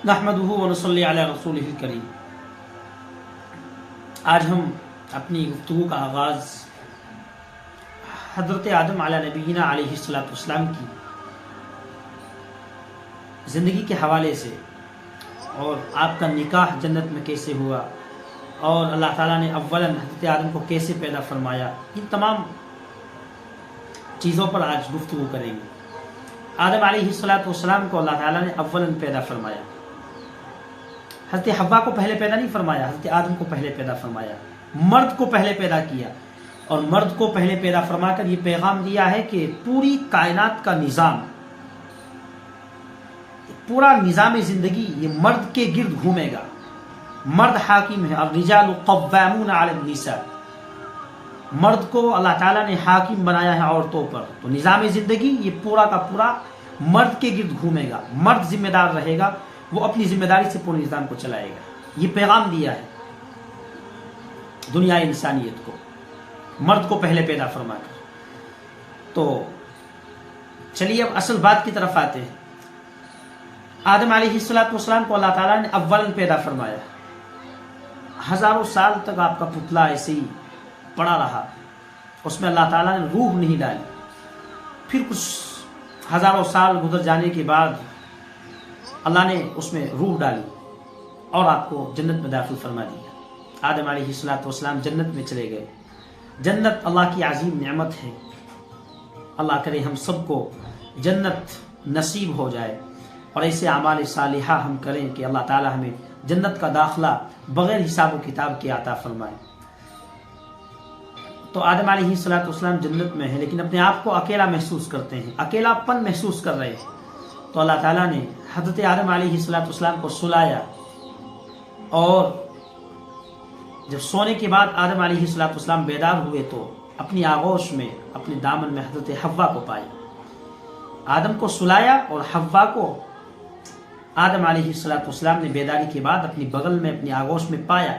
नहमदुहु व नसल्ली अला रसूलिहिल करीम। आज हम अपनी गुफ्तगू का आगाज़ हज़रत आदम अला नबीना अलैहिस्सलातु वस्सलाम की ज़िंदगी के हवाले से और आपका निकाह जन्नत में कैसे हुआ और अल्लाह ताला ने अव्वलन हज़रत आदम को कैसे पैदा फरमाया, इन तमाम चीज़ों पर आज गुफ्तगू करेंगे। आदम अलैहिस्सलातु वस्सलाम को अल्लाह ताला ने अव्वलन पैदा फरमाया। हज़रत हव्वा को पहले पैदा नहीं फरमाया, हज़रत आदम को पहले पैदा फरमाया। मर्द को पहले पैदा किया और मर्द को पहले पैदा फरमाकर ये पैगाम दिया है कि पूरी कायनात का निज़ाम, पूरा निज़ाम ज़िंदगी ये मर्द के गिर्द घूमेगा। मर्द हाकिम है। अब रिजालु क़व्वामून अला निसा, मर्द को अल्लाह ताला ने हाकिम बनाया है औरतों पर। तो निज़ाम ज़िंदगी ये पूरा का पूरा मर्द के गिर्द घूमेगा। मर्द जिम्मेदार रहेगा, वो अपनी जिम्मेदारी से पूरे निज़ाम को चलाएगा। ये पैगाम दिया है दुनिया इंसानियत को, मर्द को पहले पैदा फरमाकर। तो चलिए अब असल बात की तरफ आते हैं। आदम अलैहिस्सलातु वस्सलाम को अल्लाह ताला ने अव्वलन पैदा फरमाया। हज़ारों साल तक आपका पुतला ऐसे ही पड़ा रहा, उसमें अल्लाह ताला ने रूह नहीं डाली। फिर कुछ हज़ारों साल गुजर जाने के बाद अल्लाह ने उसमें रूह डाली और आपको जन्नत में दाखिल फरमा दिया। आदम अलैहिस्सलातु वस्सलाम जन्नत में चले गए। जन्नत अल्लाह की अजीम नेमत है। अल्लाह करे हम सबको जन्नत नसीब हो जाए और ऐसे अमाल सालिहा हम करें कि अल्लाह ताला हमें जन्नत का दाखिला बग़ैर हिसाब व किताब के अता फरमाए। तो आदम अलैहिस्सलातु वस्सलाम जन्नत में है, लेकिन अपने आप को अकेला महसूस करते हैं, अकेलापन महसूस कर रहे हैं। तो अल्लाह ताला ने हज़रत आदम अलैहिस्सलातु वस्सलाम को सुलाया और जब सोने के बाद आदम अलैहिस्सलातु वस्सलाम बेदार हुए तो अपनी आगोश में, अपने दामन में हज़रत हव्वा को पाया। आदम को सुलाया और हव्वा को आदम अलैहिस्सलातु वस्सलाम ने बेदारी के बाद अपनी बगल में, अपनी आगोश में पाया।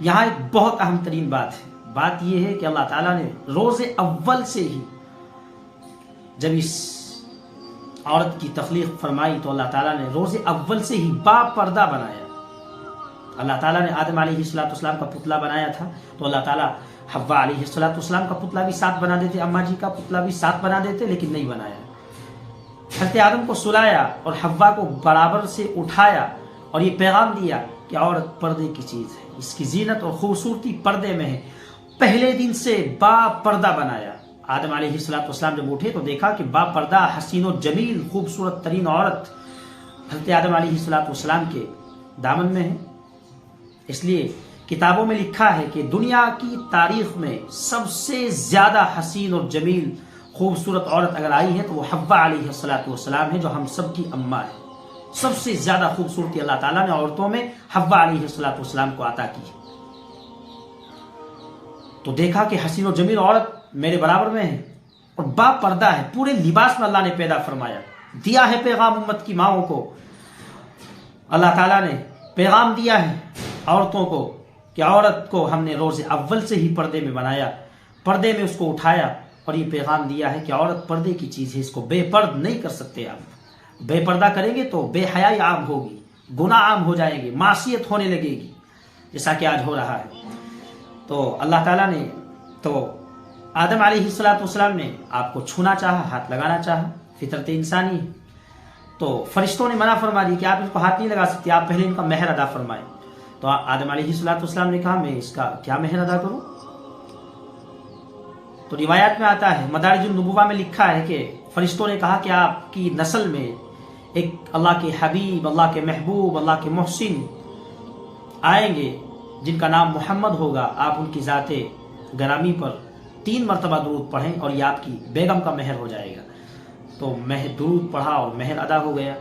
यहाँ एक बहुत अहम तरीन बात है। बात यह है कि अल्लाह ताला ने रोज़े अव्वल से ही जब इस औरत की तख्लीक फरमाई तो अल्लाह ताला ने रोज़े अव्वल से ही बापर्दा बनाया। अल्लाह ताला ने आदम अलैहिस्सलातु वस्सलाम का पुतला बनाया था तो अल्लाह ताला हव्वा अलैहिस्सलातु वस्सलाम का पुतला भी साथ बना देते, अम्मा जी का पुतला भी साथ बना देते, लेकिन नहीं बनाया। हज़रत आदम को सुलाया और हव्वा को बराबर से उठाया और ये पैगाम दिया कि औरत पर्दे की चीज़ है, इसकी जीनत और खूबसूरती पर्दे में है। पहले दिन से बापर्दा बनाया। आदम अलैहिस्सलातु वस्सलाम जब उठे तो देखा कि बापर्दा हसीन और जमील खूबसूरत तरीन औरत हज़रत आदम अलैहिस्सलातु वस्सलाम के दामन में है। इसलिए किताबों में लिखा है कि दुनिया की तारीख में सबसे ज़्यादा हसीन और जमील खूबसूरत औरत अगर आई है तो वो हव्वा अलैहिस्सलातु वस्सलाम है, जो हम सब की अम्मा है। सबसे ज़्यादा खूबसूरती अल्लाह ताला ने औरतों में हव्वा अलैहिस्सलातु वस्सलाम को अता की। तो देखा कि हसीन और जमील औरत मेरे बराबर में है और बापर्दा है, पूरे लिबास में अल्लाह ने पैदा फरमाया। दिया है पैगाम उम्मत की माओं को। अल्लाह ताला ने पैगाम दिया है औरतों को कि औरत को हमने रोज़े अव्वल से ही पर्दे में बनाया, पर्दे में उसको उठाया और ये पैगाम दिया है कि औरत पर्दे की चीज़ है, इसको बेपर्द नहीं कर सकते आप। बेपर्दा करेंगे तो बेहयाई आम होगी, गुनाह आम हो जाएंगे, मासियत होने लगेगी, जैसा कि आज हो रहा है। तो अल्लाह ताला ने तो आदम अलैहिस्सलातु वस्सलाम ने आपको छूना चाहा, हाथ लगाना चाहा, फितरत इंसानी। तो फरिश्तों ने मना फरमा दी कि आप इनको हाथ नहीं लगा सकते, आप पहले इनका महर अदा फरमाएं। तो आदम अलैहिस्सलातु वस्सलाम ने कहा मैं इसका क्या महर अदा करूं? तो रिवायत में आता है, मदारिजुन नबुवा में लिखा है कि फरिश्तों ने कहा कि आपकी नस्ल में एक अल्लाह के हबीब, अल्लाह के महबूब, अल्लाह के मोहसिन आएंगे जिनका नाम मोहम्मद होगा। आप उनकी ज़ाते गरामी पर 3 मरतबा दुरूद पढ़ें और ये आपकी बेगम का महर हो जाएगा। तो दुरूद पढ़ा और महर अदा हो गया।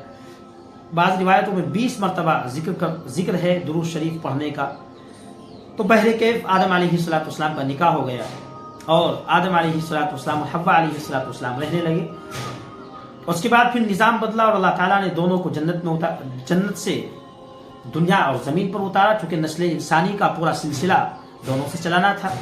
बाज़ रिवायतों में 20 मरतबा जिक्र है दुरूद शरीफ पढ़ने का। तो बहरे कैफ आदम अलैहिस्सलातु वस्सलाम का निकाह हो गया और आदम अलैहिस्सलातु वस्सलाम और हव्वा अलैहिस्सलातु वस्सलाम रहने लगे। उसके बाद फिर निज़ाम बदला और अल्लाह ताला ने दोनों को जन्नत से दुनिया और ज़मीन पर उतारा, चूँकि नस्ल इंसानी का पूरा सिलसिला दोनों से चलाना था।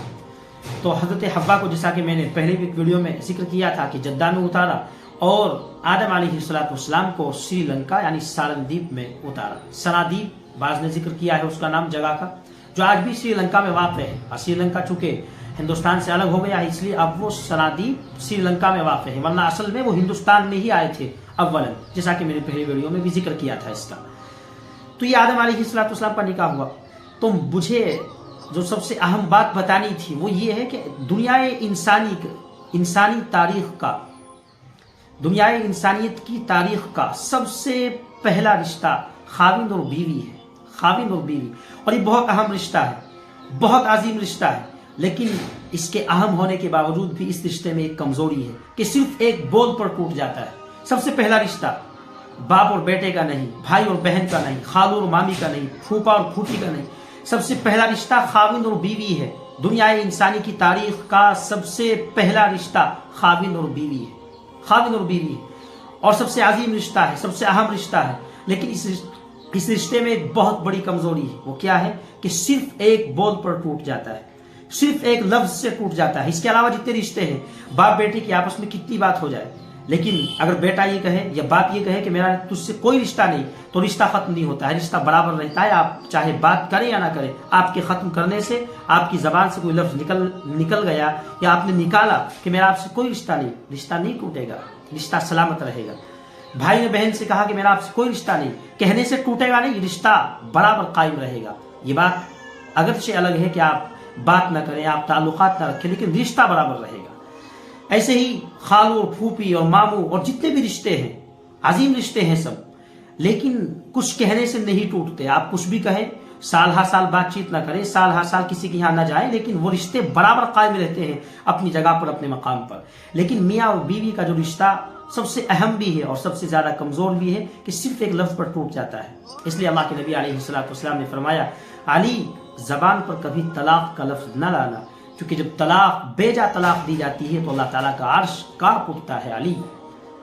तो हज़रत हव्वा को, जैसा कि मैंने पहले भी वीडियो में जिक्र किया था कि जद्दा में उतारा اور آدم अलैहिस्सलाम को श्रीलंका यानी सारनदीप में उतारा। सनादीप बाज ने जिक्र किया है उसका नाम जगह का, जो आज भी श्रीलंका में वाक़ है। और श्रीलंका चूंकि हिंदुस्तान से अलग हो गया इसलिए अब वो सनादीप श्रीलंका में वाक़ है, वरना असल में वो हिंदुस्तान में ही आए थे अव्वलन, जैसा कि मैंने पहली वीडियो में भी जिक्र किया था इसका। तो ये आदम अलैहिस्सलाम का निकाह हुआ। तो मुझे जो सबसे अहम बात बतानी थी वो ये है कि इंसानी तारीख का, दुनिया इंसानियत की तारीख का सबसे पहला रिश्ता खाविंद और बीवी है, खाविंद और बीवी। और ये बहुत अहम रिश्ता है, बहुत अजीम रिश्ता है, लेकिन इसके अहम होने के बावजूद भी इस रिश्ते में एक कमजोरी है कि सिर्फ एक बोल पर टूट जाता है। सबसे पहला रिश्ता बाप और बेटे का नहीं, भाई और बहन का नहीं, खालू और मामी का नहीं, फूफा और फूफी का नहीं, सबसे पहला रिश्ता खाविंद और बीवी है। दुनिया इंसानी की तारीख का सबसे पहला रिश्ता खाविंद और बीवी है, खाविंद और बीवी है, और सबसे अजीम रिश्ता है, सबसे अहम रिश्ता है। लेकिन इस रिश्ते में एक बहुत बड़ी कमजोरी है। वो क्या है कि सिर्फ एक बोल पर टूट जाता है, सिर्फ एक लफ्ज से टूट जाता है। इसके अलावा जितने रिश्ते हैं, बाप बेटे की आपस में कितनी बात हो जाए, लेकिन अगर बेटा ये कहे या बाप ये कहे कि मेरा तुझसे कोई रिश्ता नहीं, तो रिश्ता खत्म नहीं होता है, रिश्ता बराबर रहता है। आप चाहे बात करें या ना करें, आपके खत्म करने से, आपकी जबान से कोई लफ्ज निकल गया या आपने निकाला कि मेरा आपसे कोई रिश्ता नहीं, रिश्ता नहीं टूटेगा, रिश्ता सलामत रहेगा। भाई ने बहन से कहा कि मेरा आपसे कोई रिश्ता नहीं, कहने से टूटेगा नहीं, रिश्ता बराबर कायम रहेगा। ये बात अगरचे अलग है कि आप बात ना करें, आप ताल्लुकात ना रखें, लेकिन रिश्ता बराबर रहेगा। ऐसे ही खालू और फूफी और मामू और जितने भी रिश्ते हैं, अजीम रिश्ते हैं सब, लेकिन कुछ कहने से नहीं टूटते। आप कुछ भी कहें, साल हर साल बातचीत ना करें, साल हर साल किसी के यहाँ ना जाए, लेकिन वो रिश्ते बराबर कायम रहते हैं अपनी जगह पर, अपने मकाम पर। लेकिन मियाँ और बीवी का जो रिश्ता सबसे अहम भी है और सबसे ज्यादा कमजोर भी है कि सिर्फ एक लफ्ज पर टूट जाता है। इसलिए अल्लाह के नबी अलैहिस्सलाम ने फरमाया, अली जबान पर कभी तलाक का लफ्ज न लाना, क्योंकि जब तलाक बेजा तलाक दी जाती है तो अल्लाह ताला का अर्श कांप उठता है। अली,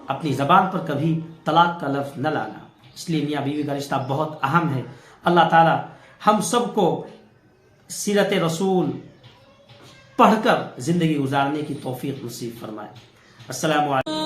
अपनी जबान पर कभी तलाक का लफ्ज न लाना। इसलिए मियाँ बीवी का रिश्ता बहुत अहम है। अल्लाह ताला हम सबको सीरत रसूल पढ़कर जिंदगी गुजारने की तौफीक नसीब फरमाए। अस्सलामु अलैकुम।